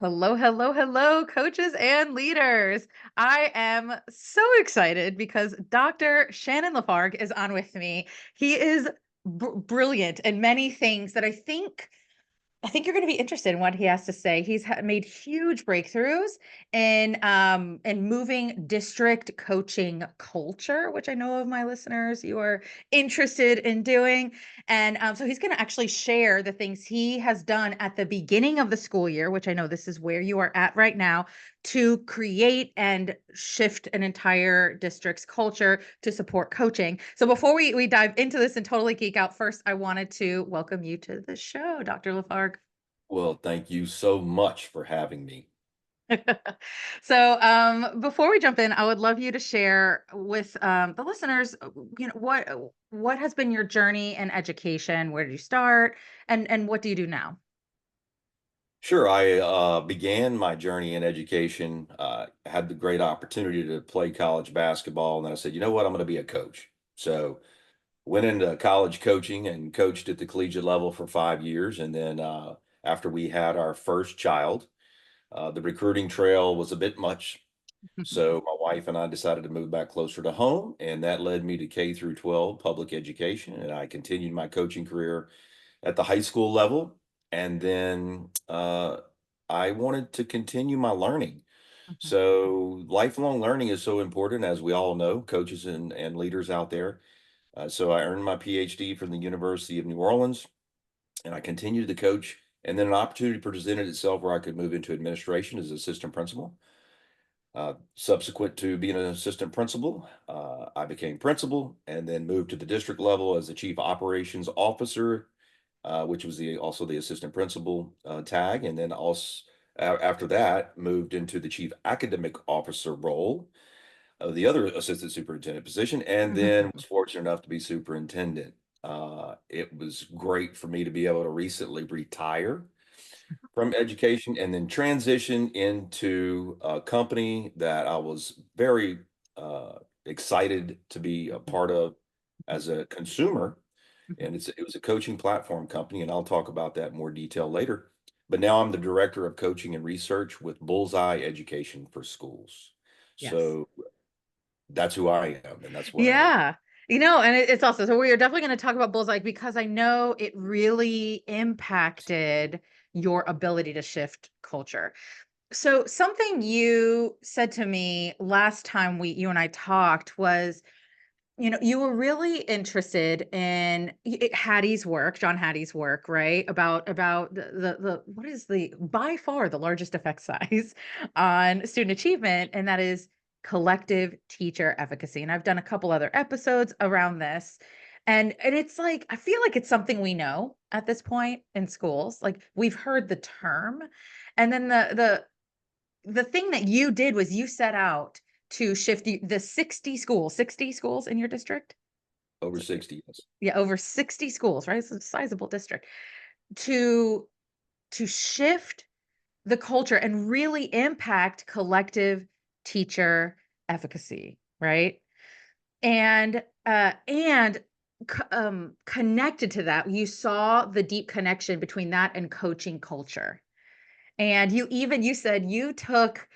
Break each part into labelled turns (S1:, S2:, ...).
S1: Hello, hello, hello, coaches and leaders. I am so excited because Dr. Shannon Lafargue is on with me. He is brilliant in many things that I think you're going to be interested in what he has to say. He's made huge breakthroughs in moving district coaching culture, which I know of my listeners you are interested in doing. And so he's going to actually share the things he has done at the beginning of the school year, which I know this is where you are at right now, to create and shift an entire district's culture to support coaching. So before we dive into this and totally geek out, first, I wanted to welcome you to the show, Dr. Lafargue.
S2: Well, thank you so much for having me.
S1: So, before we jump in, I would love you to share with the listeners, what has been your journey in education? Where did you start, and what do you do now?
S2: Sure, I began my journey in education. Had the great opportunity to play college basketball, and then I said, you know what, I'm going to be a coach. So went into college coaching and coached at the collegiate level for 5 years, and then after we had our first child, the recruiting trail was a bit much. So my wife and I decided to move back closer to home, and that led me to K through 12 public education, and I continued my coaching career at the high school level. And then I wanted to continue my learning.
S1: Mhm.
S2: So lifelong learning is so important, as we all know, coaches and leaders out there. So I earned my PhD from the University of New Orleans, and I continued to coach. And then an opportunity presented itself where I could move into administration as assistant principal. Subsequent to being an assistant principal, I became principal and then moved to the district level as the chief operations officer, which was also the assistant principal tag. And then also after that, moved into the chief academic officer role of the other assistant superintendent position, and then was fortunate enough to be superintendent. It was great for me to be able to recently retire from education and then transition into a company that I was very excited to be a part of as a consumer. And it was a coaching platform company, and I'll talk about that in more detail later. But now I'm the director of coaching and research with Bullseye Education for Schools.
S1: Yes.
S2: So that's who I am, and that's what I do.
S1: Yeah. And it's also, so we are definitely going to talk about Bullseye because I know it really impacted your ability to shift culture. So something you said to me last time you and I talked was, you were really interested in Hattie's work, John Hattie's work, right? About the what is the by far the largest effect size on student achievement, and that is collective teacher efficacy. And I've done a couple other episodes around this. And it's like I feel like it's something we know at this point in schools. Like we've heard the term. And then the thing that you did was you set out to shift the 60 schools in your district?
S2: Over 60, yes.
S1: Yeah, over 60 schools, right? It's a sizable district. To shift the culture and really impact collective teacher efficacy, right? And connected to that, you saw the deep connection between that and coaching culture. And you said you took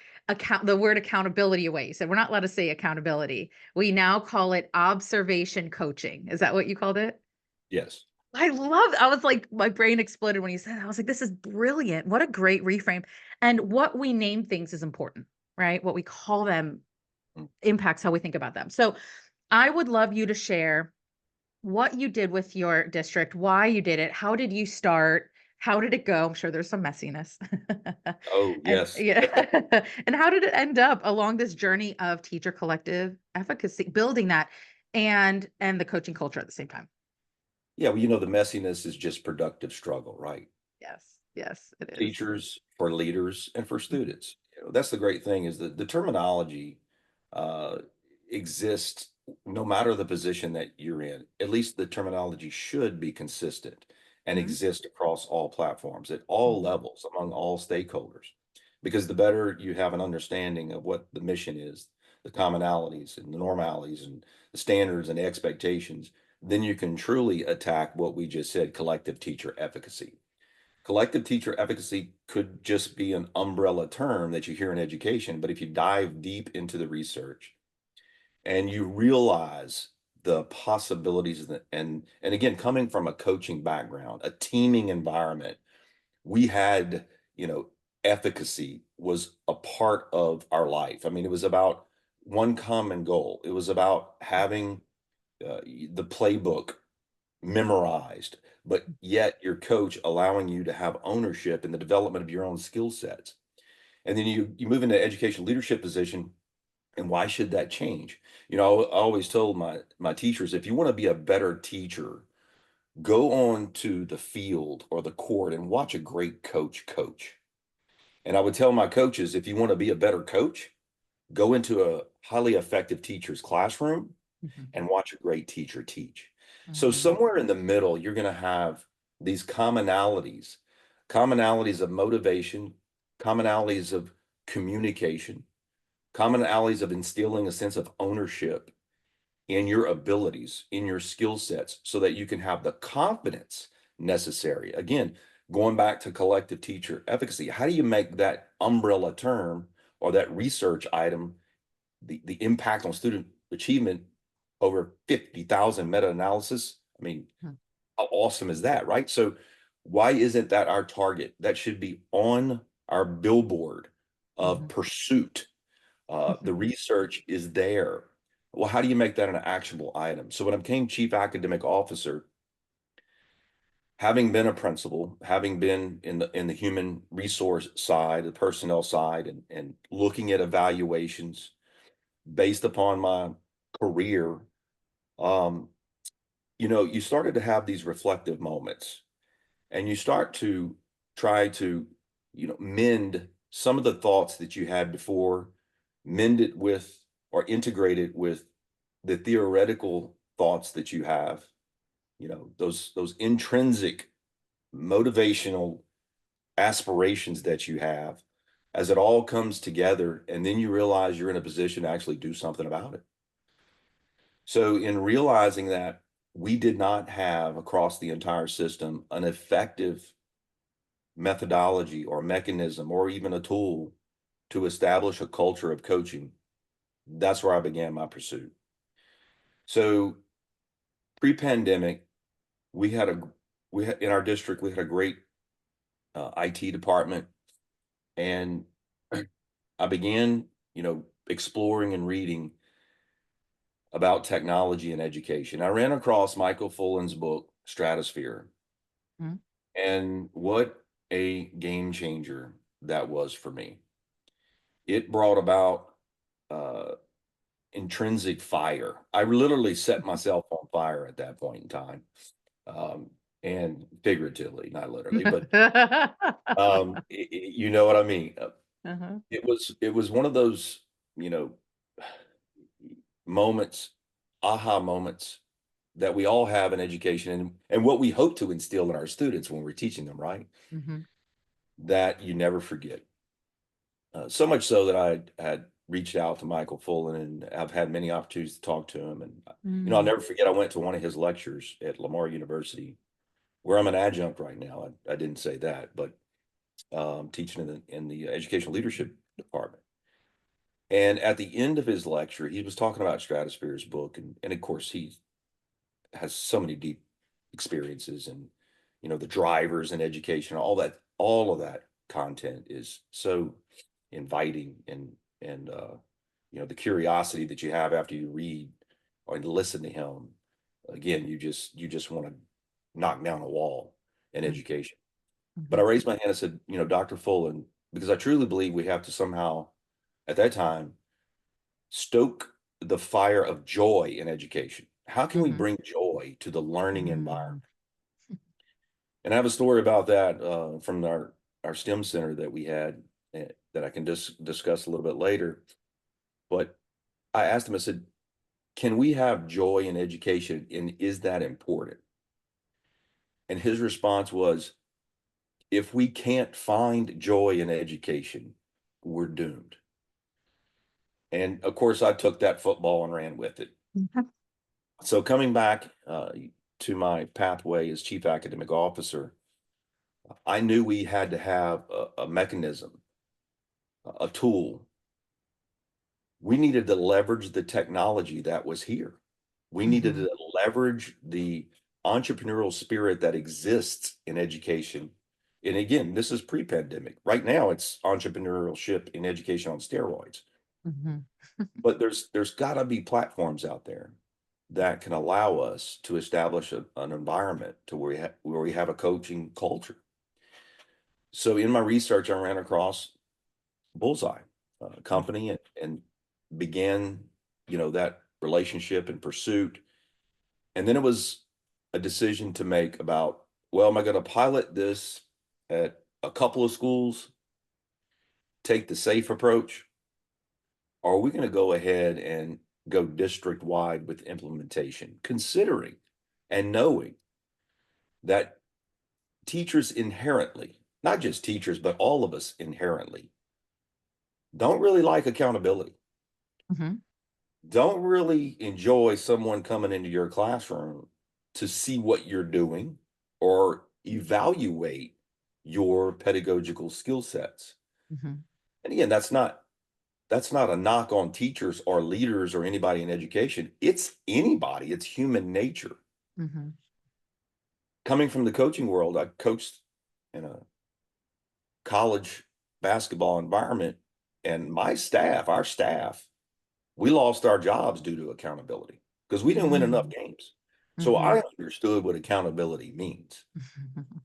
S1: the word accountability away. You said, "We're not allowed to say accountability. We now call it observation coaching." Is that what you called it?
S2: Yes.
S1: I was like, my brain exploded when you said that. I was like, "This is brilliant. What a great reframe." And what we name things is important, right? What we call them
S2: Mm.
S1: impacts how we think about them. So, I would love you to share what you did with your district, why you did it, how did you start, how did it go? I'm sure there's some messiness.
S2: Oh,
S1: And
S2: yes.
S1: yeah, and how did it end up along this journey of teacher collective efficacy, building that and the coaching culture at the same time?
S2: Yeah, well, the messiness is just productive struggle, right?
S1: Yes, yes, it is.
S2: Teachers, for leaders, and for
S1: Mhm.
S2: students. That's the great thing is that the terminology uh, exists no matter the position that you're in. At least the terminology should be consistent and
S1: Mhm.
S2: exist across all platforms at all
S1: Mhm.
S2: levels among all stakeholders. Because the better you have an understanding of what the mission is, the commonalities and the normalities and the standards and the expectations, then you can truly attack what we just said, collective teacher efficacy. Collective teacher efficacy could just be an umbrella term that you hear in education, but if you dive deep into the research and you realize the possibilities and again, coming from a coaching background, a teaming environment, we had, you know, efficacy was a part of our life. I mean, it was about one common goal. It was about having the playbook memorized, but yet your coach allowing you to have ownership in the development of your own skill sets. And then you move into education leadership position, and why should that change? You know, I always told my teachers, if you want to be a better teacher, go on to the field or the court and watch a great coach coach. And I would tell my coaches, if you want to be a better coach, go into a highly effective teacher's classroom
S1: Mhm,
S2: and watch a great teacher teach. So
S1: mhm,
S2: somewhere in the middle, you're going to have these commonalities of motivation, commonalities of communication, commonalities of instilling a sense of ownership in your abilities, in your skill sets, so that you can have the confidence necessary. Again, going back to collective teacher efficacy, how do you make that umbrella term or that research item, the impact on student achievement over 50,000 meta-analysis? I mean,
S1: mhm,
S2: how awesome is that, right? So why isn't that our target? That should be on our billboard of
S1: mhm,
S2: pursuit. The research is there. Well, how do you make that an actionable item? So when I became chief academic officer, having been a principal, having been in the human resource side, the personnel side, and looking at evaluations based upon my career, um, you know, you started to have these reflective moments, and you start to try to, you know, mend some of the thoughts that you had before, mend it with or integrate it with the theoretical thoughts that you have, you know, those intrinsic motivational aspirations that you have, as it all comes together, and then you realize you're in a position to actually do something about it. So in realizing that we did not have across the entire system an effective methodology or mechanism or even a tool to establish a culture of coaching, that's where I began my pursuit. So pre-pandemic, we had a we had in our district we had a great IT department, and I began, you know, exploring and reading about technology and education. I ran across Michael Fullan's book Stratosphere,
S1: mhm,
S2: and what a game changer that was for me. It brought about uh, intrinsic fire. I literally set myself on fire at that point in time, um, and figuratively, not literally, but you know what I mean.
S1: Uh-huh.
S2: It was one of those, you know, moments, aha moments that we all have in education, and what we hope to instill in our students when we're teaching them, right?
S1: Mhm,
S2: That you never forget. So much so that I had reached out to Michael Fullan, and I've had many opportunities to talk to him. And you know, I'll
S1: mm,
S2: never forget. I went to one of his lectures at Lamar University, where I'm an adjunct right now. I didn't say that, but teaching in the educational leadership department. And at the end of his lecture, he was talking about Stratosphere's book, and of course he has so many deep experiences, and you know the drivers in education, all of that content is so inviting, and you know the curiosity that you have after you read or listen to him. Again, you just want to knock down a wall in
S1: mm,
S2: education. But I
S1: mhm,
S2: raised my hand and said, you know, Dr. Fullen, because I truly believe we have to somehow, at that time, stoke the fire of joy in education. How can we
S1: mhm,
S2: bring joy to the learning environment?
S1: mm,
S2: And I have a story about that from our STEM center that we had, that I can discuss a little bit later. But I asked him, I said, can we have joy in education? And is that important? And his response was, if we can't find joy in education, we're doomed. And of course, I took that football and ran with it.
S1: mhm,
S2: So coming back to my pathway as chief academic officer, I knew we had to have a mechanism, a tool. We needed to leverage the technology that was here. We needed
S1: Mhm.
S2: to leverage the entrepreneurial spirit that exists in education. And again, this is pre-pandemic. Right now, it's entrepreneurship in education on steroids.
S1: Mhm.
S2: But there's got to be platforms out there that can allow us to establish an environment to where we have a coaching culture. So in my research, I ran across Bullseye company and began, that relationship and pursuit. And then it was a decision to make about, well, am I going to pilot this at a couple of schools, take the safe approach, or are we going to go ahead and go district wide with implementation, considering and knowing that teachers inherently, not just teachers, but all of us inherently, don't really like accountability,
S1: Mhm.
S2: don't really enjoy someone coming into your classroom to see what you're doing or evaluate your pedagogical skill sets.
S1: Mhm.
S2: And again, that's not a knock on teachers or leaders or anybody in education. It's anybody. It's human nature.
S1: Mhm.
S2: Coming from the coaching world, I coached in a college basketball environment, and our staff, we lost our jobs due to accountability because we didn't win enough
S1: Mhm.
S2: games. So I
S1: Mhm.
S2: understood what accountability means.
S1: Mhm.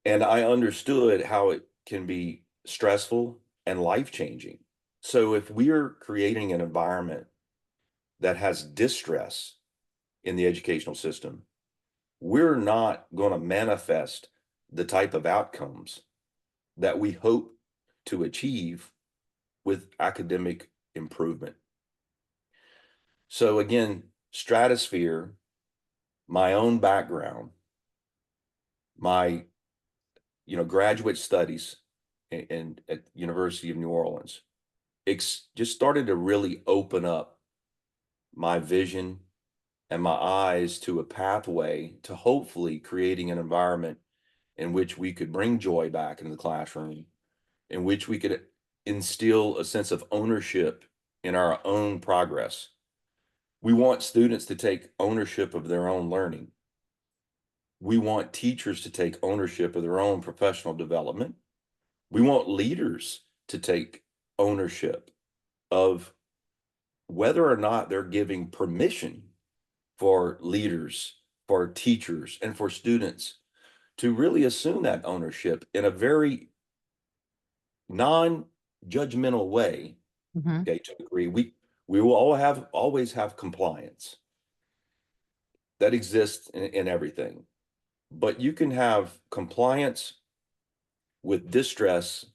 S2: And I understood how it can be stressful and life changing. So if we're creating an environment that has distress in the educational system, we're not going to manifest the type of outcomes that we hope to achieve with academic improvement. So again, stratosphere, my own background, my graduate studies at University of New Orleans, just started to really open up my vision and my eyes to a pathway to hopefully creating an environment in which we could bring joy back into the classroom, in which we could instill a sense of ownership in our own progress. We want students to take ownership of their own learning. We want teachers to take ownership of their own professional development. We want leaders to take ownership of whether or not they're giving permission for leaders, for teachers, and for students to really assume that ownership in a very non-judgmental way.
S1: Mhm.
S2: Okay, to agree, we will always have compliance that exists in everything, but you can have compliance with distress,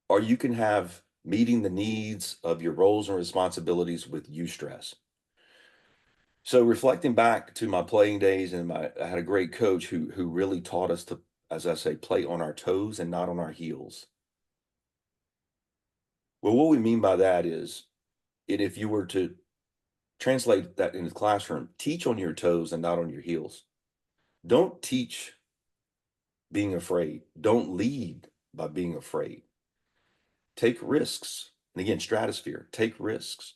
S2: or you can have meeting the needs of your roles and responsibilities with eustress. So reflecting back to my playing days, and I had a great coach who really taught us to, as I say, play on our toes and not on our heels. Well, what we mean by that is, if you were to translate that in the classroom, teach on your toes and not on your heels. Don't teach being afraid. Don't lead by being afraid. Take risks. And again, stratosphere, take risks.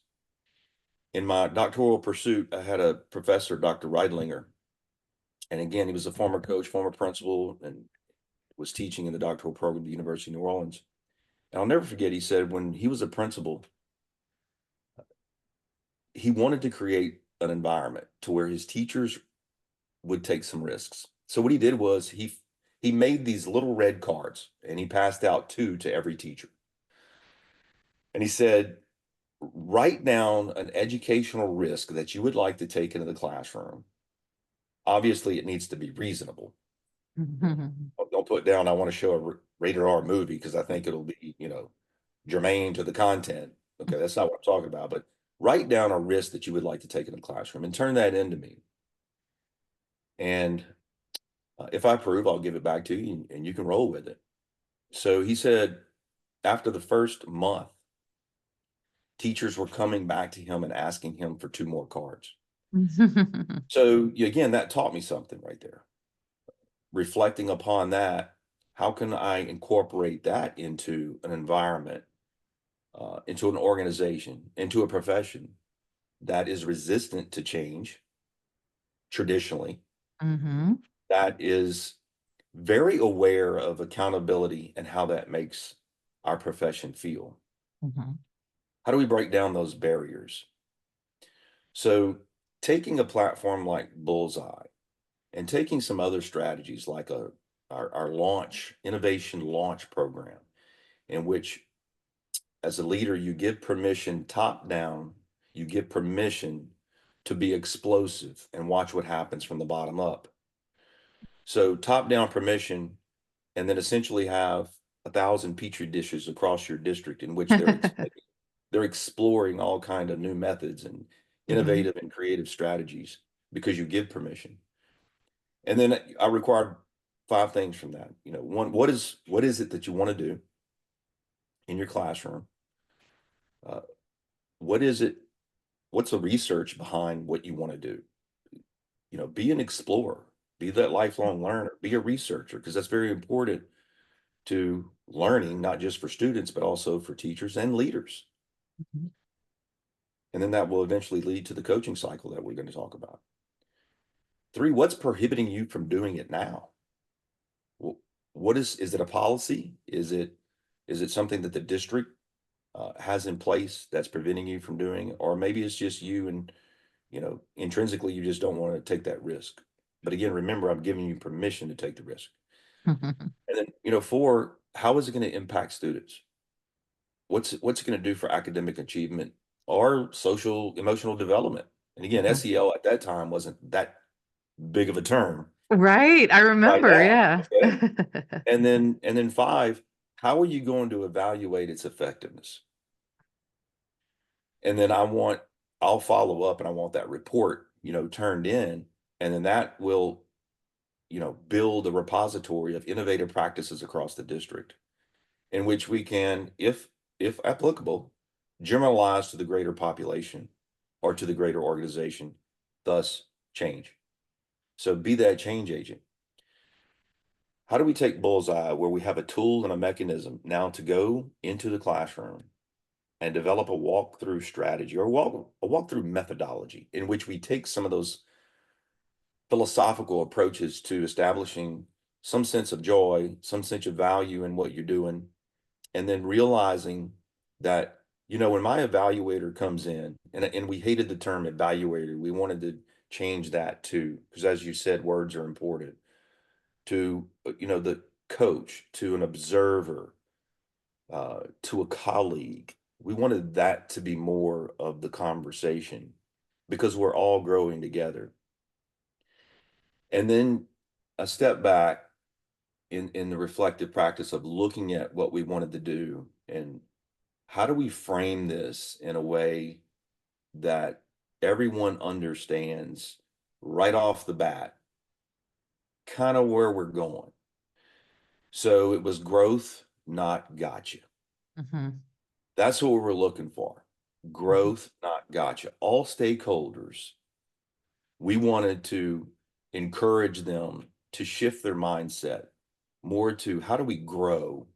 S2: In my doctoral pursuit, I had a professor, Dr. Reidlinger. And again, he was a former coach, former principal, and was teaching in the doctoral program at the University of New Orleans. And I'll never forget, he said when he was a principal, he wanted to create an environment to where his teachers would take some risks. So what he did was he made these little red cards and he passed out two to every teacher. And he said, write down an educational risk that you would like to take into the classroom. Obviously, it needs to be reasonable.
S1: Mhm.
S2: Don't put down, I want to show a rated R movie because I think it'll be, germane to the content. Okay, that's not what I'm talking about. But write down a risk that you would like to take in the classroom and turn that into me. And if I approve, I'll give it back to you and you can roll with it. So he said, after the first month, teachers were coming back to him and asking him for two more cards. So again, that taught me something right there. Reflecting upon that, how can I incorporate that into an environment, into an organization, into a profession that is resistant to change traditionally,
S1: Mm-hmm.
S2: that is very aware of accountability and how that makes our profession feel?
S1: Mm-hmm.
S2: How do we break down those barriers? So, taking a platform like Bullseye and taking some other strategies like our launch innovation launch program, in which as a leader you give permission top down, you give permission to be explosive and watch what happens from the bottom up. So top down permission, and then essentially have 1,000 petri dishes across your district in which they're exploring all kind of new methods and
S1: Mm-hmm.
S2: innovative and creative strategies because you give permission. And then I required 5 things from that. One, what is it that you want to do in your classroom? Uh, what is it? What's the research behind what you want to do? Be an explorer, be that lifelong learner, be a researcher, because that's very important to learning, not just for students, but also for teachers and leaders.
S1: Mm-hmm.
S2: And then that will eventually lead to the coaching cycle that we're going to talk about. 3, what's prohibiting you from doing it now? Well, what is it a policy? Is it something that the district has in place that's preventing you from doing, or maybe it's just you and intrinsically you just don't want to take that risk. But again, remember, I'm giving you permission to take the risk. And then 4, how is it going to impact students? What's it going to do for academic achievement or social emotional development? And again,
S1: Mm-hmm.
S2: SEL at that time wasn't that big of a term
S1: Right. I
S2: right
S1: remember.
S2: now.
S1: Yeah.
S2: Okay. And then 5, how are you going to evaluate its effectiveness? And then I'll follow up and I want that report, turned in, and then that will, build a repository of innovative practices across the district in which we can, if applicable, generalize to the greater population or to the greater organization, thus change. So be that change agent. How do we take Bullseye, where we have a tool and a mechanism now to go into the classroom and develop a walkthrough strategy or a walkthrough methodology in which we take some of those philosophical approaches to establishing some sense of joy, some sense of value in what you're doing, and then realizing that, when my evaluator comes in, and we hated the term evaluator, we wanted to change that too, because as you said, words are important to, the coach, to an observer, to a colleague. We wanted that to be more of the conversation because we're all growing together. And then a step back in the reflective practice of looking at what we wanted to do and how do we frame this in a way that everyone understands right off the bat kind of where we're going. So it was growth, not gotcha.
S1: Mm-hmm.
S2: That's what we were looking for. Growth, not gotcha. All stakeholders, we wanted to encourage them to shift their mindset more to how do we grow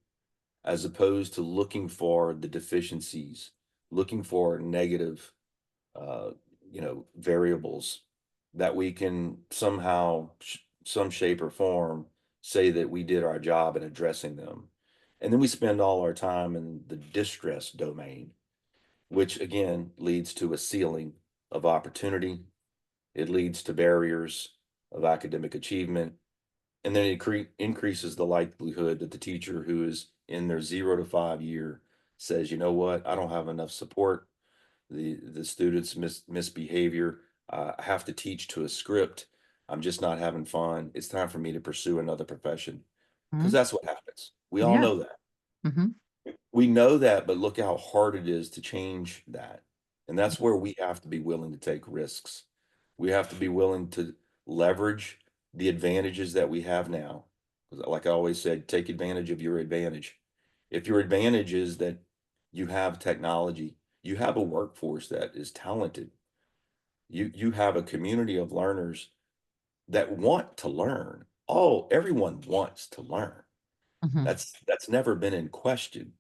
S2: as opposed to looking for the deficiencies, looking for negative, uh, variables that we can somehow, some shape or form, say that we did our job in addressing them. And then we spend all our time in the distress domain, which again leads to a ceiling of opportunity. It leads to barriers of academic achievement. And then it increases the likelihood that the teacher who is in their 0 to 5 year says, you know what, I don't have enough support. The students misbehavior. I have to teach to a script. I'm just not having fun. It's time for me to pursue another profession because
S1: Mm-hmm.
S2: that's what happens. We all
S1: Yeah.
S2: know that.
S1: Mm-hmm.
S2: We know that, but look how hard it is to change that. And that's where we have to be willing to take risks. We have to be willing to leverage the advantages that we have now. 'Cause like I always said, take advantage of your advantage. If your advantage is that you have technology, you have a workforce that is talented, you have a community of learners that want to learn. Oh, everyone wants to learn.
S1: Mhm.
S2: That's never been in question.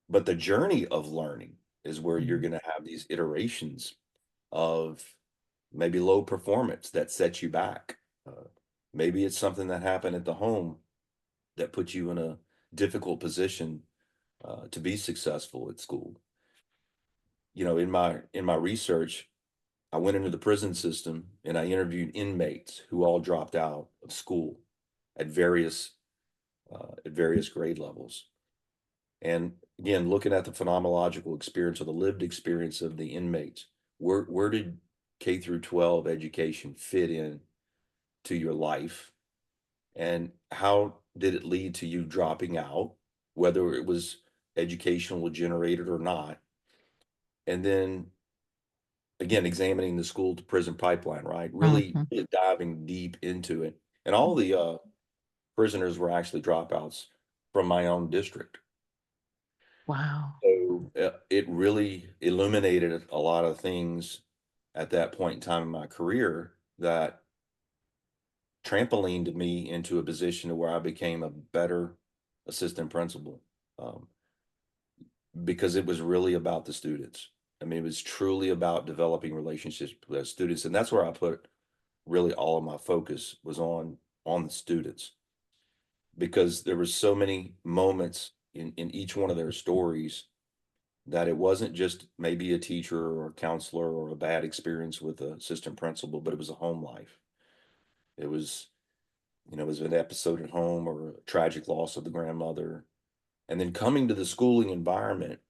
S2: But the journey of learning is where you're
S1: Mhm.
S2: going to have these iterations of maybe low performance that sets you back. Maybe it's something that happened at the home that puts you in a difficult position to be successful at school. You know, in my research, I went into the prison system and I interviewed inmates who all dropped out of school at various grade levels. And again, looking at the phenomenological experience or the lived experience of the inmates, where did K through 12 education fit in to your life? And how did it lead to you dropping out, whether it was educational generated or not? And then again, examining the school to prison pipeline, right? Really,
S1: Mhm.
S2: really diving deep into it. And all the prisoners were actually dropouts from my own district.
S1: Wow.
S2: So it really illuminated a lot of things at that point in time in my career that trampolined me into a position where I became a better assistant principal, um, because it was really about the students. I mean, it was truly about developing relationships with the students, and that's where I put really all of my focus was on the students because there were so many moments in each one of their stories that it wasn't just maybe a teacher or a counselor or a bad experience with an assistant principal, but it was a home life. It was, it was an episode at home or a tragic loss of the grandmother. And then coming to the schooling environment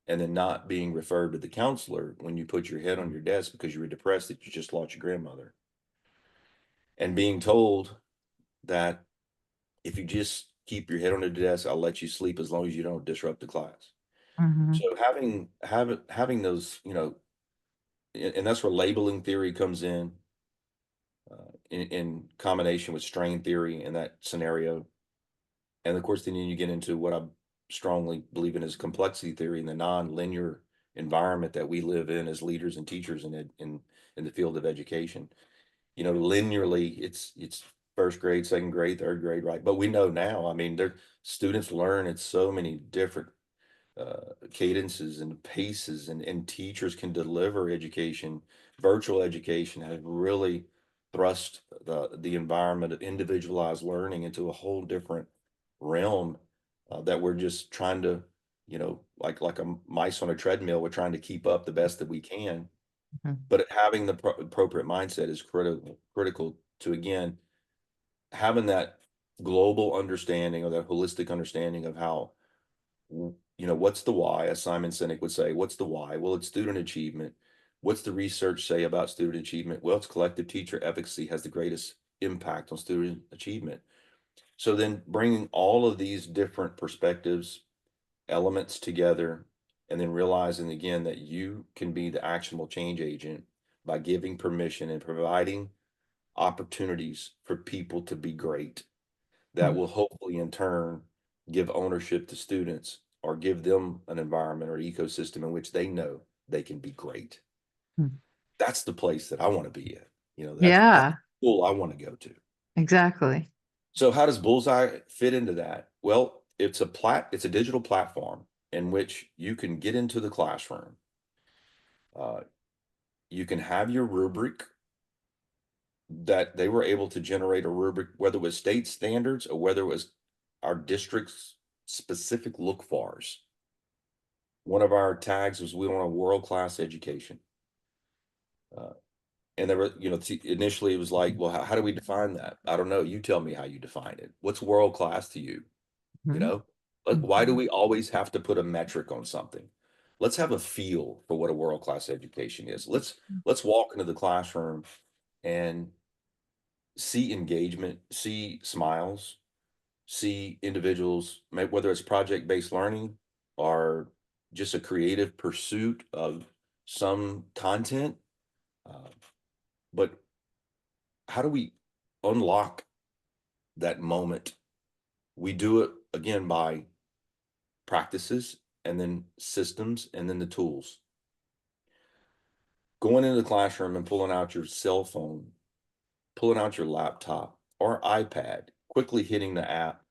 S2: and then not being referred to the counselor when you put your head on your desk because you were depressed that you just lost your grandmother. And being told that if you just keep your head on the desk, I'll let you sleep as long as you don't disrupt the class.
S1: Mhm.
S2: So having those, and that's where labeling theory comes in combination with strain theory in that scenario. And of course, then you get into what I strongly believe in is complexity theory and the non-linear environment that we live in as leaders and teachers in the field of education. Linearly, it's first grade, second grade, third grade, right? But we know now, I mean, their students learn at so many different cadences and paces, and teachers can deliver education. Virtual education has really thrust the environment of individualized learning into a whole different realm that we're just trying to, like a mice on a treadmill, we're trying to keep up the best that we can.
S1: Mhm.
S2: But having the appropriate mindset is critical to again having that global understanding or that holistic understanding of how what's the why, as Simon Sinek would say, what's the why? Well, it's student achievement. What's the research say about student achievement? Well, it's collective teacher efficacy has the greatest impact on student achievement. So then bringing all of these different perspectives, elements together, and then realizing again that you can be the actionable change agent by giving permission and providing opportunities for people to be great that
S1: Mhm.
S2: will hopefully in turn give ownership to students or give them an environment or ecosystem in which they know they can be great.
S1: Mhm.
S2: That's the place that I want to be in. That's
S1: Yeah,
S2: the school I want to go to.
S1: exactly.
S2: So how does Bullseye fit into that? Well, it's a digital platform in which you can get into the classroom. Uh, you can have your rubric that they were able to generate a rubric, whether it was state standards or whether it was our district's specific look fors. One of our tags was we want a world-class education. Uh, and there were, initially it was like, well, how do we define that? I don't know. You tell me how you define it. What's world-class to you? You
S1: Mhm.
S2: know, why do
S1: Mhm.
S2: we always have to put a metric on something? Let's have a feel for what a world-class education is. Let's walk into the classroom and see engagement, see smiles, see individuals, whether it's project-based learning or just a creative pursuit of some content. Uh, but how do we unlock that moment? We do it again by practices and then systems and then the tools. Going into the classroom and pulling out your cell phone, pulling out your laptop or iPad, quickly hitting the app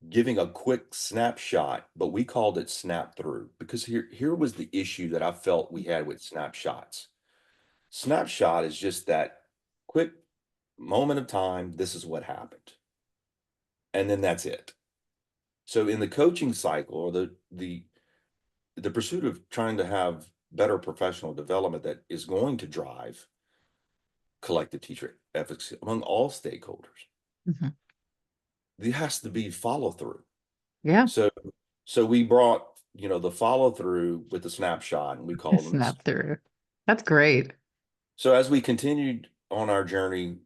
S2: giving a quick snapshot, but we called it snap through because here was the issue that I felt we had with snapshots. Snapshot is just that quick moment of time. This is what happened, and then that's it. So in the coaching cycle, or the pursuit of trying to have better professional development that is going to drive collective teacher efficacy among all stakeholders,
S1: Mhm.
S2: there has to be follow through.
S1: Yeah.
S2: So so we brought, the follow through with the snapshot, and we called them
S1: Snap through. That's great.
S2: so as we continued on our journey,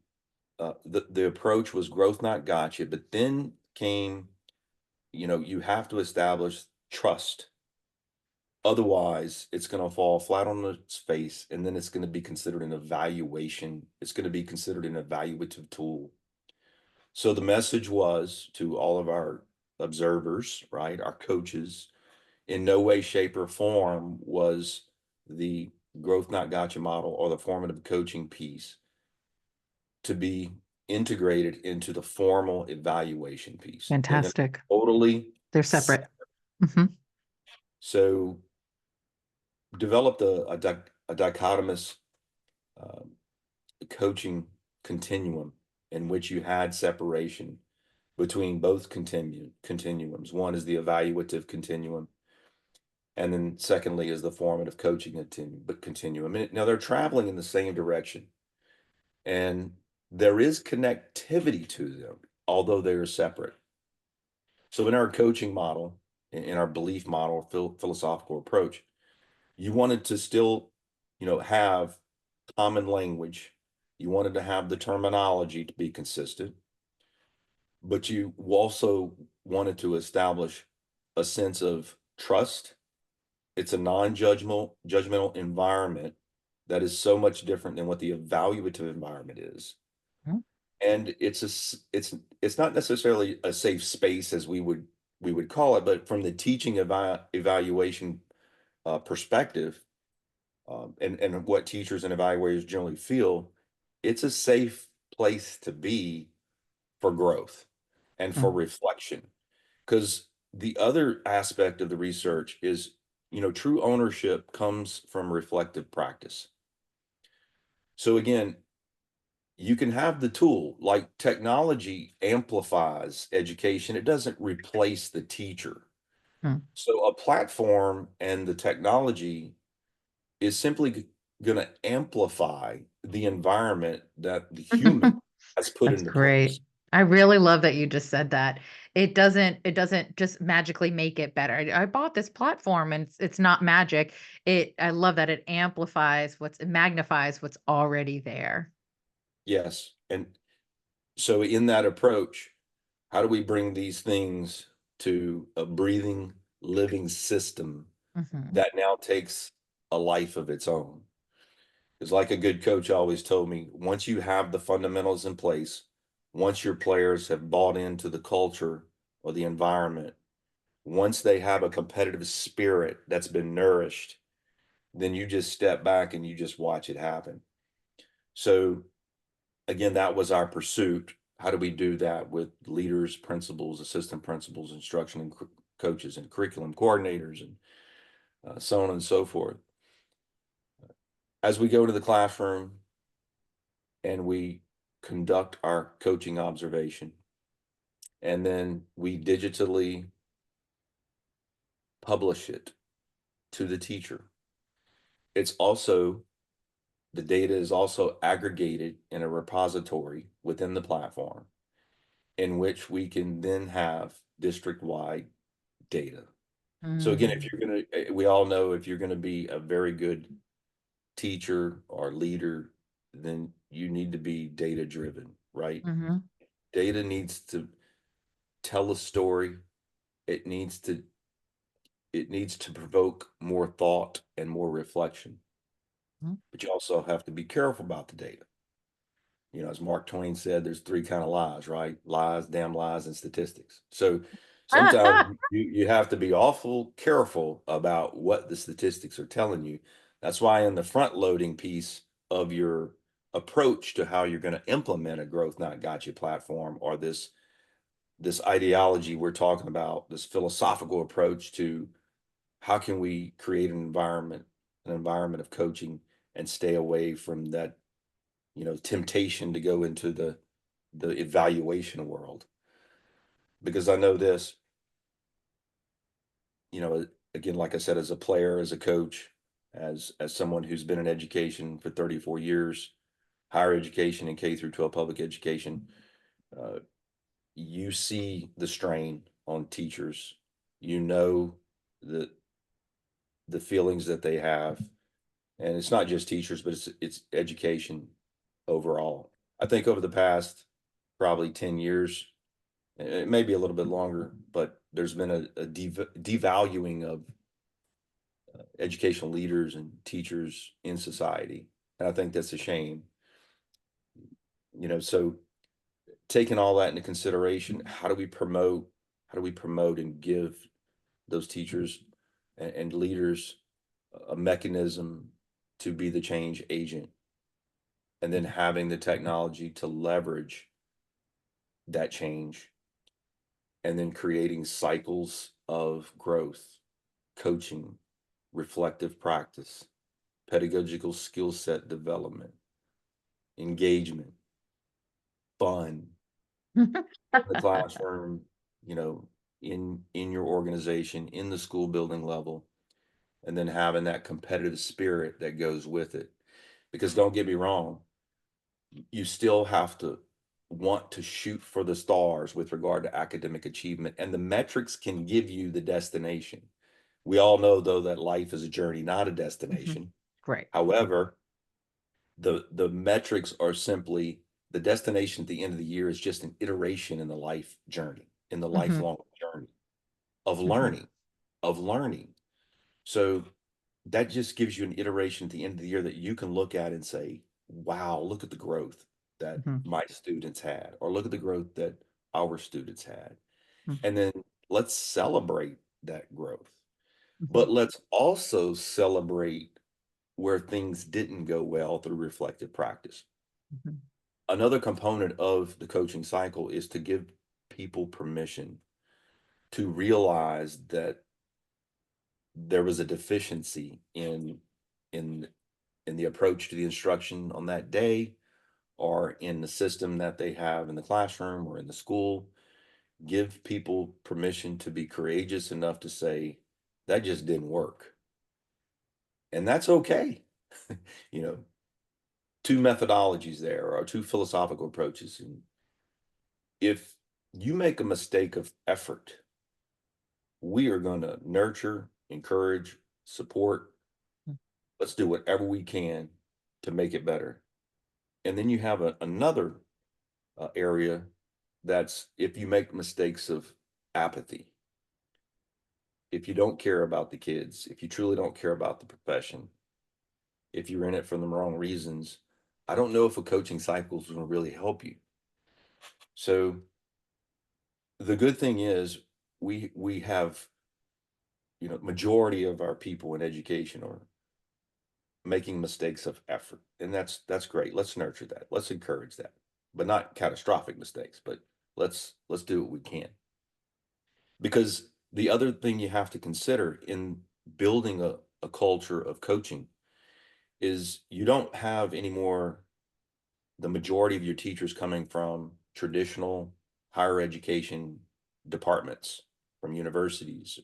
S2: the approach was growth, not gotcha. But then came, you have to establish trust. Otherwise, it's going to fall flat on its face, and then it's going to be considered an evaluation. It's going to be considered an evaluative tool. So the message was to all of our observers, right, our coaches, in no way, shape, or form was the growth not gotcha model or the formative coaching piece to be integrated into the formal evaluation piece. They're going to be
S1: Fantastic.
S2: totally
S1: They're
S2: separate.
S1: separate. Hmm.
S2: So developed a dichotomous um, coaching continuum in which you had separation between both continuums. One is the evaluative continuum, and then secondly is the formative coaching continuum. Now they're traveling in the same direction, and there is connectivity to them, although they are separate. So in our coaching model, in our belief model, philosophical approach, you wanted to still, have common language. You wanted to have the terminology to be consistent, but you also wanted to establish a sense of trust. It's a non-judgmental environment that is so much different than what the evaluative environment is. And it's not necessarily a safe space as we would call it, but from the teaching evaluation perspective, and what teachers and evaluators generally feel, it's a safe place to be for growth and for
S1: Mm.
S2: reflection. Because the other aspect of the research is, true ownership comes from reflective practice. So again, you can have the tool, like technology amplifies education, it doesn't replace the teacher.
S1: Mm.
S2: So a platform and the technology is simply going to amplify the environment that the human has put
S1: That's
S2: into place.
S1: great. I really love that you just said that. It doesn't just magically make it better. I bought this platform and it's not magic. I love that it amplifies it magnifies what's already there.
S2: Yes. And so in that approach, how do we bring these things to a breathing, living system
S1: Mhm.
S2: that now takes a life of its own? Because, like a good coach always told me, once you have the fundamentals in place, once your players have bought into the culture or the environment, once they have a competitive spirit that's been nourished, then you just step back and you just watch it happen. So, again, that was our pursuit. How do we do that with leaders, principals, assistant principals, instruction and coaches, and curriculum coordinators, and so on and so forth? As we go to the classroom and we conduct our coaching observation, and then we digitally publish it to the teacher. It's also the data is also aggregated in a repository within the platform in which we can then have district-wide data. So again, if
S1: Mm.
S2: you're going to, we all know if you're going to be a very good teacher or leader, then you need to be data driven, right?
S1: Mhm.
S2: Data needs to tell a story. It needs to it needs to provoke more thought and more reflection.
S1: Mhm.
S2: But you also have to be careful about the data. As Mark Twain said, there's three kind of lies, right? Lies, damn lies, and statistics. So sometimes you have to be awful careful about what the statistics are telling you. That's why in the front loading piece of your approach to how you're going to implement a growth not gotcha platform or this this ideology we're talking about, this philosophical approach to how can we create an environment of coaching and stay away from that, temptation to go into the evaluation world. Because I know this, again, like I said, as a player, as a coach, as someone who's been in education for 34 years, higher education and K through 12 public education, uh, you see the strain on teachers. You know the the feelings that they have, and it's not just teachers, but it's education overall. I think over the past probably 10 years, it may be a little bit longer, but there's been a devaluing of educational leaders and teachers in society. And I think that's a shame. So taking all that into consideration, how do we promote and give those teachers and leaders a mechanism to be the change agent, and then having the technology to leverage that change, and then creating cycles of growth, coaching, reflective practice, pedagogical skill set development, engagement, fun in the classroom, you know, in your organization, in the school building level, and then having that competitive spirit that goes with it. Because don't get me wrong, you still have to want to shoot for the stars with regard to academic achievement, and the metrics can give you the destination. We all know, though, that life is a journey, not a
S1: Mhm.
S2: destination.
S1: Right.
S2: However, the metrics are simply the destination at the end of the year is just an iteration in the life journey, in the
S1: Mhm.
S2: lifelong journey of
S1: Mhm.
S2: learning. So that just gives you an iteration at the end of the year that you can look at and say, wow, look at the growth that
S1: Mhm.
S2: my students had, or look at the growth that our students had.
S1: Mhm.
S2: And then let's celebrate that growth.
S1: Mhm.
S2: But let's also celebrate where things didn't go well through reflective practice.
S1: Mhm.
S2: Another component of the coaching cycle is to give people permission to realize that there was a deficiency in in the approach to the instruction on that day, or in the system that they have in the classroom or in the school. Give people permission to be courageous enough to say that just didn't work, and that's okay. you know Two methodologies there, or two philosophical approaches. And if you make a mistake of effort, we are going to nurture, encourage, support.
S1: Mhm.
S2: Let's do whatever we can to make it better. And then you have another area, that's if you make mistakes of apathy, if you don't care about the kids, if you truly don't care about the profession, if you're in it for the wrong reasons, I don't know if a coaching cycle is going to really help you. So the good thing is, we have, majority of our people in education are making mistakes of effort, and that's great. Let's nurture that. Let's encourage that, but not catastrophic mistakes. But let's do what we can, because the other thing you have to consider in building a culture of coaching is you don't have anymore the majority of your teachers coming from traditional higher education departments, from universities.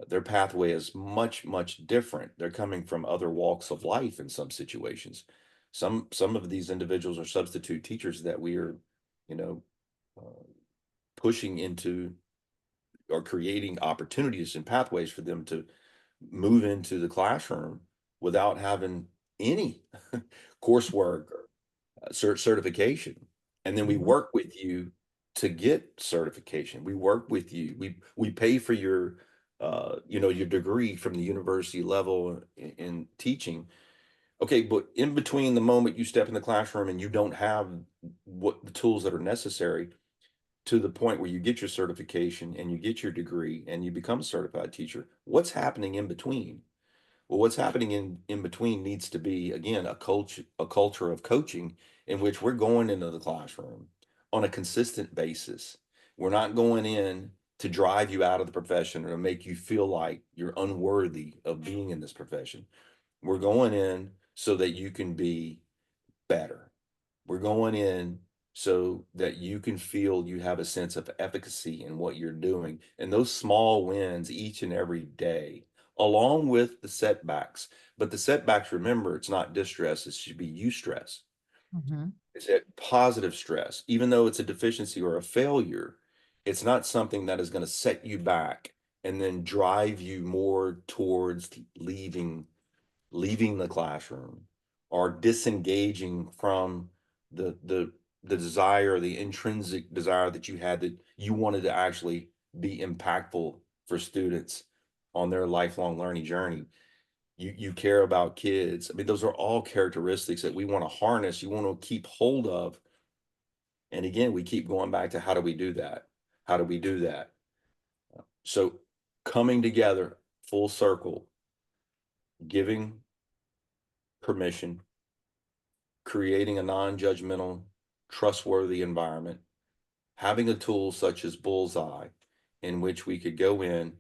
S2: Their pathway is much, much different. They're coming from other walks of life in some situations. Some of these individuals are substitute teachers that we are, you know, uh, pushing into, or creating opportunities and pathways for them to move into the classroom without having any coursework or certification. And then we
S1: Mhm.
S2: work with you to get certification. We work with you. We pay for your degree from the university level in teaching. Okay, but in between the moment you step in the classroom and you don't have what the tools that are necessary, to the point where you get your certification and you get your degree and you become a certified teacher, what's happening in between? Well, what's happening in between needs to be, again, a culture of coaching, in which we're going into the classroom on a consistent basis, We're not going in to drive you out of the profession or to make you feel like you're unworthy of being in this profession. We're going in so that you can be better. We're going in so that you can feel you have a sense of efficacy in what you're doing. And those small wins each and every day, along with the setbacks. But the setbacks, remember, it's not distress, it should be eustress.
S1: Mhm.
S2: It's a positive stress. Even though it's a deficiency or a failure, it's not something that is going to set you back and then drive you more towards leaving the classroom or disengaging from the desire, the intrinsic desire that you had, that you wanted to actually be impactful for students on their lifelong learning journey. You care about kids. I mean, those are all characteristics that we want to harness, you want to keep hold of. And again, we keep going back to how do we do that? How do we do that? So coming together full circle, giving permission, creating a non-judgmental, trustworthy environment, having a tool such as Bullseye in which we could go in,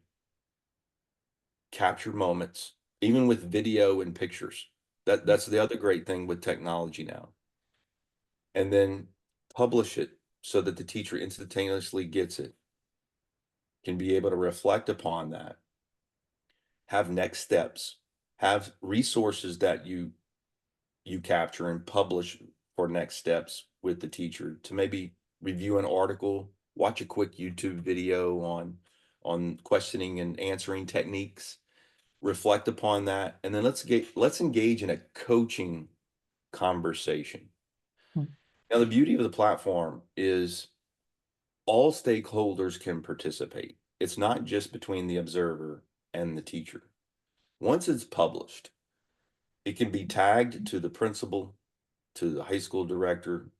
S2: capture moments, even with video and pictures. That's the other great thing with technology now. And then publish it so that the teacher instantaneously gets it, can be able to reflect upon that, have next steps, have resources that you capture and publish for next steps with the teacher, to maybe review an article, watch a quick YouTube video on questioning and answering techniques, reflect upon that, and then let's engage in a coaching conversation.
S1: Mm.
S2: Now, the beauty of the platform is all stakeholders can participate. It's not just between the observer and the teacher. Once it's published, it can be tagged to the principal, to the high school director,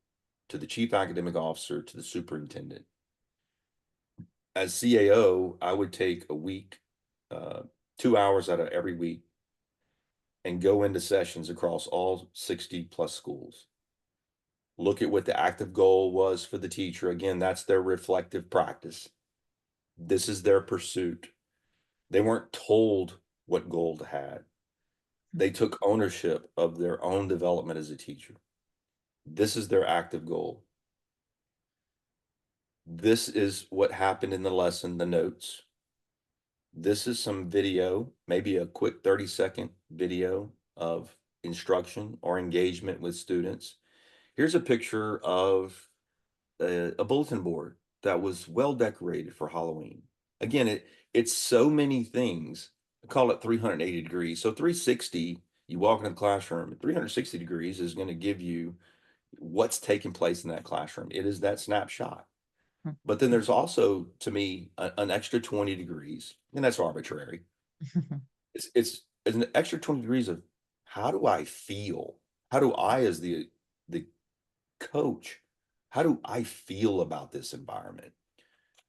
S2: to the chief academic officer, to the superintendent. As CAO, I would take a week, 2 hours out of every week, and go into sessions across all 60 plus schools. Look at what the active goal was for the teacher. Again, that's their reflective practice. This is their pursuit. They weren't told what goal to have. They took ownership of their own development as a teacher. This is their active goal. This is what happened in the lesson, the notes. This is some video, maybe a quick 30-second video of instruction or engagement with students. Here's a picture of a bulletin board that was well decorated for Halloween. Again, it's so many things. I call it 380 degrees. So 360, you walk in the classroom, 360 degrees is going to give you what's taking place in that classroom. It is that snapshot. But then there's also, to me, an extra 20 degrees, and that's arbitrary. It's an extra 20 degrees of how do I feel? How do I, as the coach, how do I feel about this environment?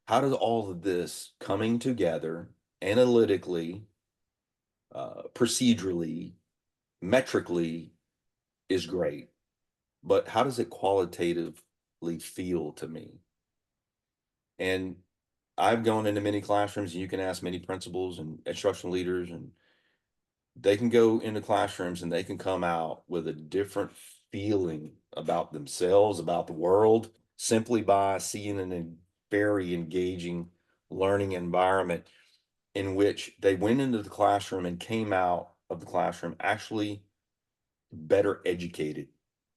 S2: How does all of this coming together analytically, procedurally, metrically is great, but how does it qualitatively feel to me? And I've gone into many classrooms, and you can ask many principals and instructional leaders, and they can go into classrooms and they can come out with a different feeling about themselves, about the world, simply by seeing a very engaging learning environment in which they went into the classroom and came out of the classroom actually better educated.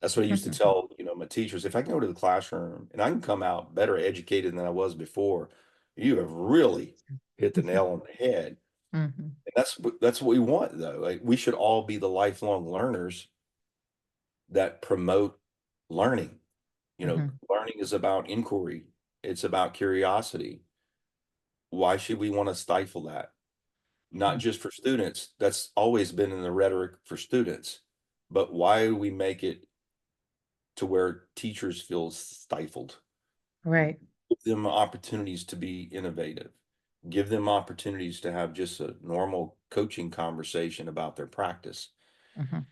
S2: That's what I used to tell, my teachers. If I can go to the classroom and I can come out better educated than I was before, you have really hit the nail on the head.
S1: Mhm.
S2: And that's what we want, though. Like, we should all be the lifelong learners that promote learning.
S1: Mhm.
S2: Learning is about inquiry. It's about curiosity. Why should we want to stifle that? Not
S1: Mhm.
S2: just for students. That's always been in the rhetoric for students. But why do we make it to where teachers feel stifled?
S1: Right.
S2: Give them opportunities to be innovative. Give them opportunities to have just a normal coaching conversation about their practice.
S1: Mhm.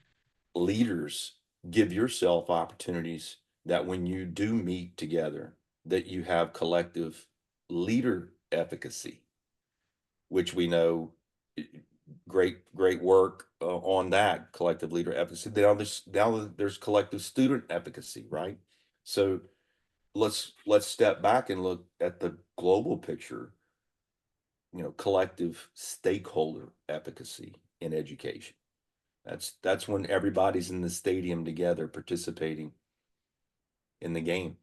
S2: Leaders, give yourself opportunities that when you do meet together, that you have collective leader efficacy, which we know great work on that collective leader efficacy. Now there's collective student efficacy, right? So let's step back and look at the global picture, collective stakeholder efficacy in education. That's when everybody's in the stadium together participating in the game.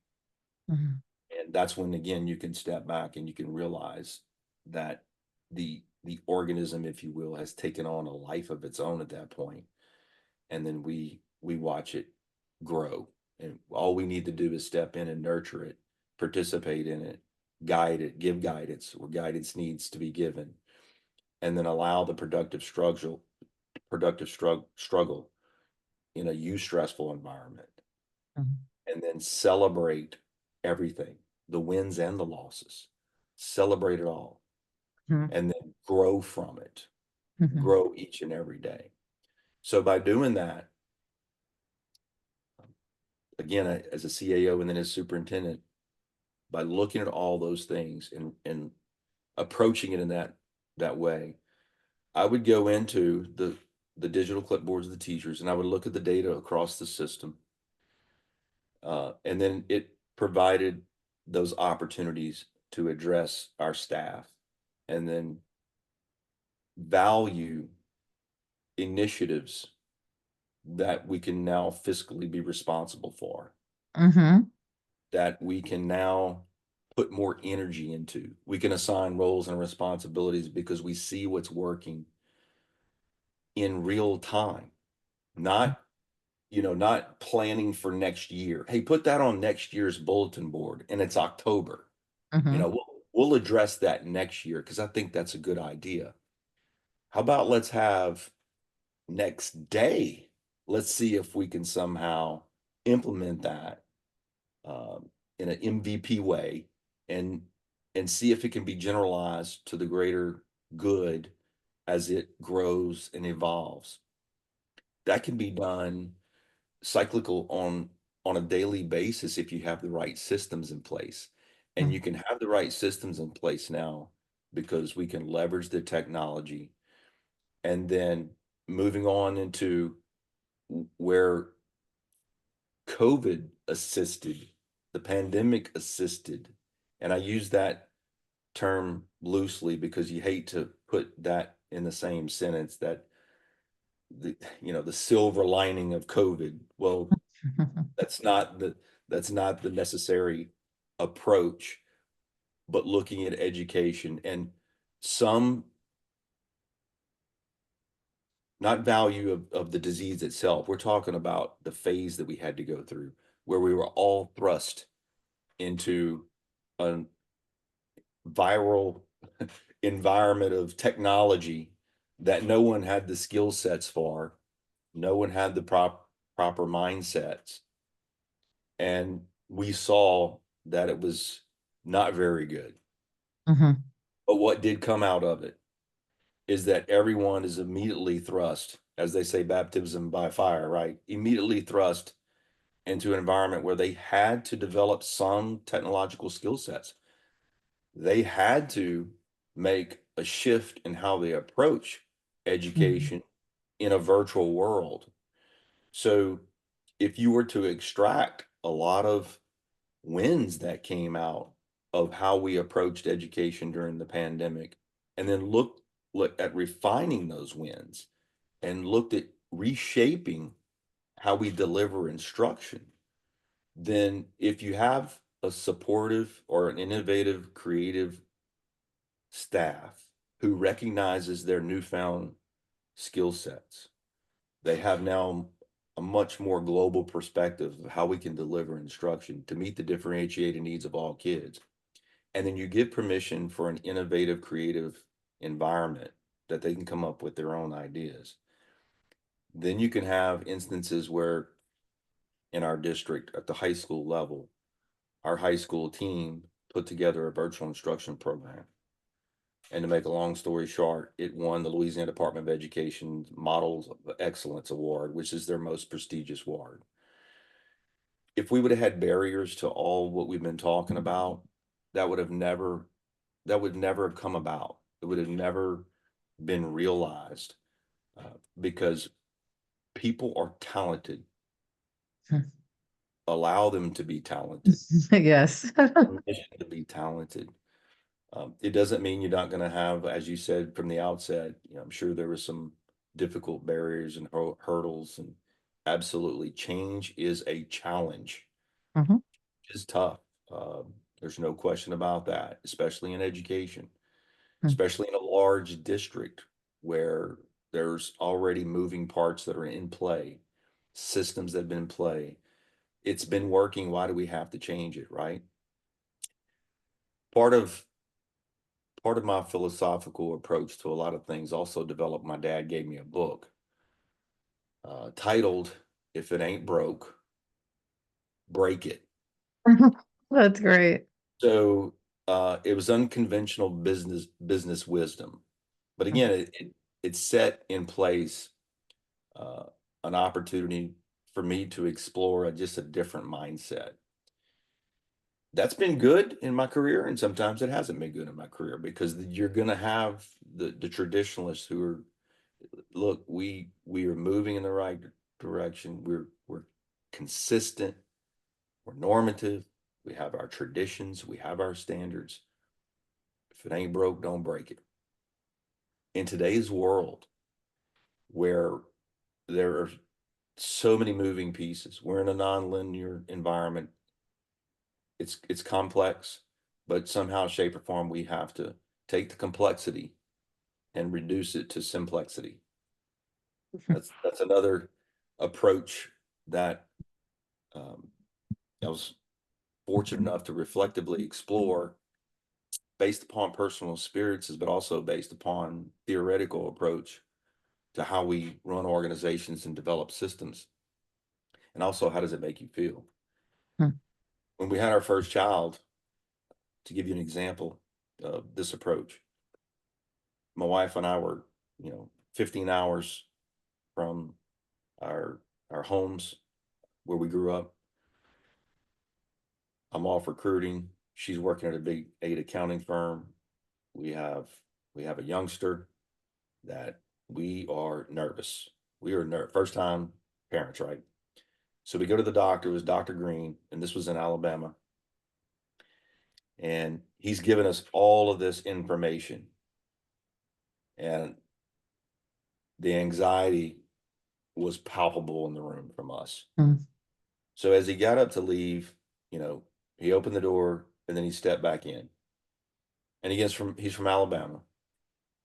S1: Mhm.
S2: And that's when again you can step back and you can realize that the organism, if you will, has taken on a life of its own at that point. And then we watch it grow. And all we need to do is step in and nurture it, participate in it, guide it, give guidance where guidance needs to be given, and then allow the productive struggle in a stressful environment,
S1: Mhm.
S2: and then celebrate everything, the wins and the losses. Celebrate it all,
S1: Mhm.
S2: and then grow from it.
S1: Mhm.
S2: Grow each and every day. So by doing that, again, as a CAO and then as superintendent, by looking at all those things and approaching it in that way, I would go into the digital clipboards of the teachers and I would look at the data across the system. And then it provided those opportunities to address our staff and then value initiatives that we can now fiscally be responsible for,
S1: Mhm.
S2: that we can now put more energy into. We can assign roles and responsibilities because we see what's working in real time, not not planning for next year. Hey, put that on next year's bulletin board and it's October.
S1: Mhm.
S2: We'll address that next year because I think that's a good idea. How about let's have next day? Let's see if we can somehow implement that in an MVP way and see if it can be generalized to the greater good as it grows and evolves. That can be done cyclical on a daily basis if you have the right systems in place. And you
S1: Mhm.
S2: can have the right systems in place now because we can leverage the technology. And then moving on into where COVID assisted, the pandemic assisted, and I use that term loosely because you hate to put that in the same sentence, that the silver lining of COVID. Well, that's not the necessary approach, but looking at education and some, not value of the disease itself. We're talking about the phase that we had to go through where we were all thrust into a viral environment of technology that no one had the skill sets for, no one had the proper mindsets, and we saw that it was not very good.
S1: Mhm.
S2: But what did come out of it is that everyone is immediately thrust, as they say, baptism by fire, right? Immediately thrust into an environment where they had to develop some technological skill sets. They had to make a shift in how they approach
S1: Mhm.
S2: education in a virtual world. So if you were to extract a lot of wins that came out of how we approached education during the pandemic, and then look at refining those wins and looked at reshaping how we deliver instruction, then if you have a supportive or an innovative, creative staff who recognizes their newfound skill sets, they have now a much more global perspective of how we can deliver instruction to meet the differentiated needs of all kids. And then you give permission for an innovative, creative environment that they can come up with their own ideas. Then you can have instances where in our district at the high school level, our high school team put together a virtual instruction program. And to make a long story short, it won the Louisiana Department of Education Models of Excellence Award, which is their most prestigious award. If we would have had barriers to all what we've been talking about, that would have never that would never have come about. It would have never been realized, because people are talented. Allow them to be talented.
S1: Yes.
S2: Permission to be talented. It doesn't mean you're not going to have, as you said from the outset, I'm sure there were some difficult barriers and hurdles, and absolutely change is a challenge.
S1: Mhm.
S2: It's tough. There's no question about that, especially in education,
S1: Mm.
S2: especially in a large district where there's already moving parts that are in play, systems that have been in play. It's been working. Why do we have to change it, right? Part of part of my philosophical approach to a lot of things also developed. My dad gave me a book, titled "If It Ain't Broke, Break It."
S1: That's great.
S2: So it was unconventional business wisdom, but
S1: Mm.
S2: again, it set in place uh, an opportunity for me to explore just a different mindset. That's been good in my career, and sometimes it hasn't been good in my career, because you're going to have the traditionalists who are, look, we are moving in the right direction. We're consistent. We're normative. We have our traditions. We have our standards. If it ain't broke, don't break it. In today's world, where there are so many moving pieces, we're in a nonlinear environment. It's complex, but somehow, shape, or form, we have to take the complexity and reduce it to simplexity. That's another approach that um, I was fortunate enough to reflectively explore, based upon personal experiences, but also based upon theoretical approach to how we run organizations and develop systems. And also, how does it make you feel?
S1: Mm.
S2: When we had our first child, to give you an example of this approach, my wife and I were, 15 hours from our our homes where we grew up. I'm off recruiting. She's working at a big 8 accounting firm. We have we have a youngster that we are nervous. We are first time parents, right? So we go to the doctor. It was Dr. Green, and this was in Alabama. And he's given us all of this information. And the anxiety was palpable in the room from us.
S1: Mm.
S2: So as he got up to leave, you know, he opened the door and then he stepped back in. And he's from Alabama.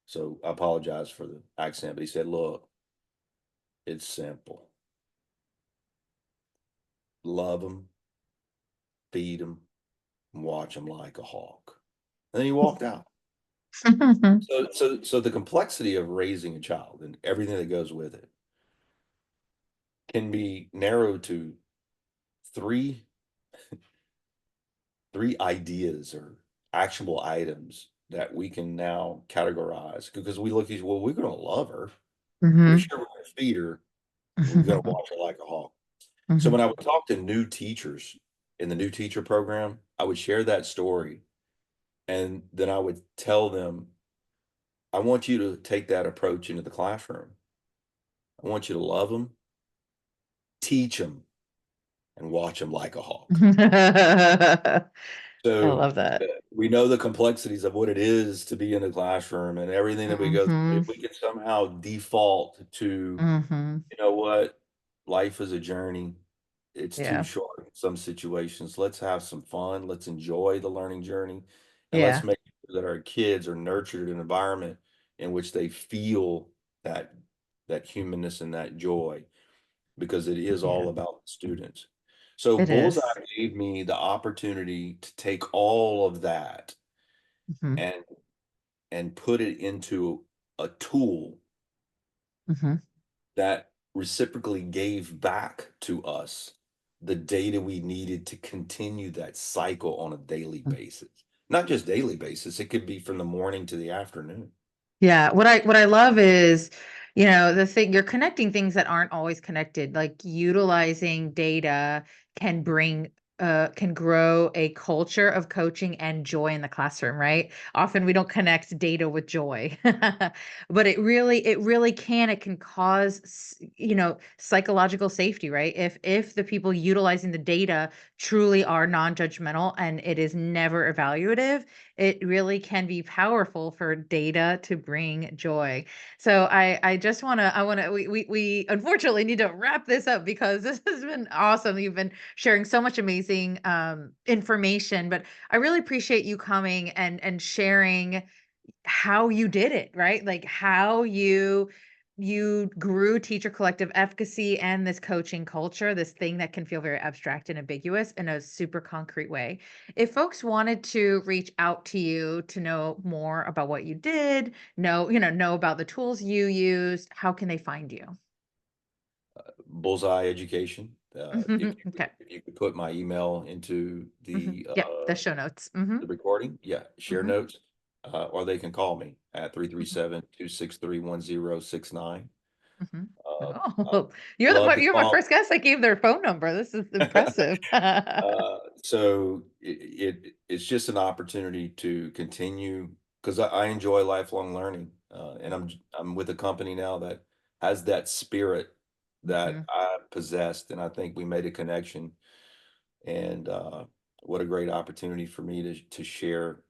S2: So I apologize for the accent, but he said, "Look, it's simple. Love them, feed them, and watch them like a hawk." And then he walked out. So the complexity of raising a child and everything that goes with it can be narrowed to three three ideas or actionable items that we can now categorize, because we look at, well, we're going to love her. We're
S1: Mhm.
S2: sure we're going to feed her. We're going to watch her like a hawk. So when
S1: Mhm.
S2: I would talk to new teachers in the new teacher program, I would share that story. And then I would tell them, I want you to take that approach into the classroom. I want you to love them, teach them, and watch them like a hawk.
S1: I
S2: So
S1: love that.
S2: we know the complexities of what it is to be in a classroom and everything that we go through.
S1: Mhm.
S2: If we can somehow default to,
S1: Mhm.
S2: you know what, life is a journey. It's too
S1: Yeah.
S2: short in some situations. Let's have some fun. Let's enjoy the learning journey. And let's
S1: Yeah.
S2: make sure that our kids are nurtured in an environment in which they feel that humanness and that joy, because it is
S1: Yeah.
S2: all about the students. So
S1: It
S2: Bullseye
S1: is.
S2: gave me the opportunity to take all of that
S1: Mhm.
S2: and put it into a tool
S1: Mhm.
S2: that reciprocally gave back to us the data we needed to continue that cycle on a daily
S1: Mm.
S2: basis. Not just daily basis, it could be from the morning to the afternoon.
S1: Yeah, what I love is, the thing you're connecting things that aren't always connected, like utilizing data can bring can grow a culture of coaching and joy in the classroom, right? Often we don't connect data with joy, but it really can. It can cause psychological safety, right? If the people utilizing the data truly are non-judgmental and it is never evaluative, it really can be powerful for data to bring joy. So I just want to we unfortunately need to wrap this up because this has been awesome. You've been sharing so much amazing information, but I really appreciate you coming and sharing how you did it, right? Like how you grew Teacher Collective Efficacy and this coaching culture, this thing that can feel very abstract and ambiguous in a super concrete way. If folks wanted to reach out to you to know more about what you did, know about the tools you used, how can they find you?
S2: Bullseye Education.
S1: Okay.
S2: If you could put my email into
S1: Yep, the show notes.
S2: the recording, yeah, share
S1: Hmm.
S2: notes, or they can call me at 337-263-1069.
S1: Hmm.
S2: I
S1: Oh, you're
S2: love to
S1: you're my
S2: talk.
S1: first guest that gave their phone number. This is impressive.
S2: So it's just an opportunity to continue because I enjoy lifelong learning, and I'm with a company now that has that spirit that
S1: Mhm.
S2: I possessed, and I think we made a connection. And what a great opportunity for me to share,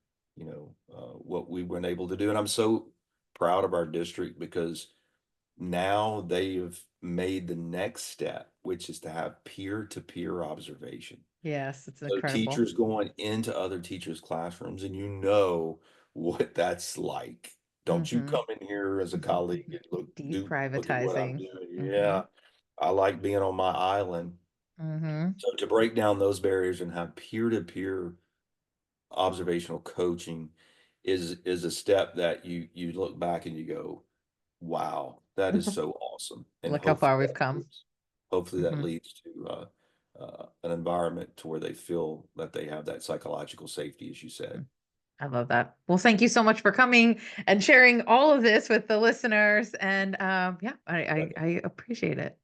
S2: what we've been able to do. And I'm so proud of our district because now they have made the next step, which is to have peer-to-peer observation.
S1: Yes, it's
S2: So
S1: incredible.
S2: teachers going into other teachers' classrooms, and you know what that's like. Don't you
S1: Mhm.
S2: come in here as a
S1: Mhm.
S2: colleague and look at what I'm
S1: Deprivatizing.
S2: doing.
S1: Mhm.
S2: Yeah, I like being on my island.
S1: Mhm.
S2: So to break down those barriers and have peer-to-peer observational coaching is a step that you look back and you go, wow, that is so awesome. And
S1: Look how far we've come.
S2: hopefully that
S1: Mhm.
S2: leads to an environment to where they feel that they have that psychological safety, as you said.
S1: Mm. I love that. Well, thank you so much for coming and sharing all of this with the listeners. And yeah, I appreciate it.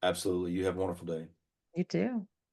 S2: Absolutely. You have a wonderful day.
S1: You too.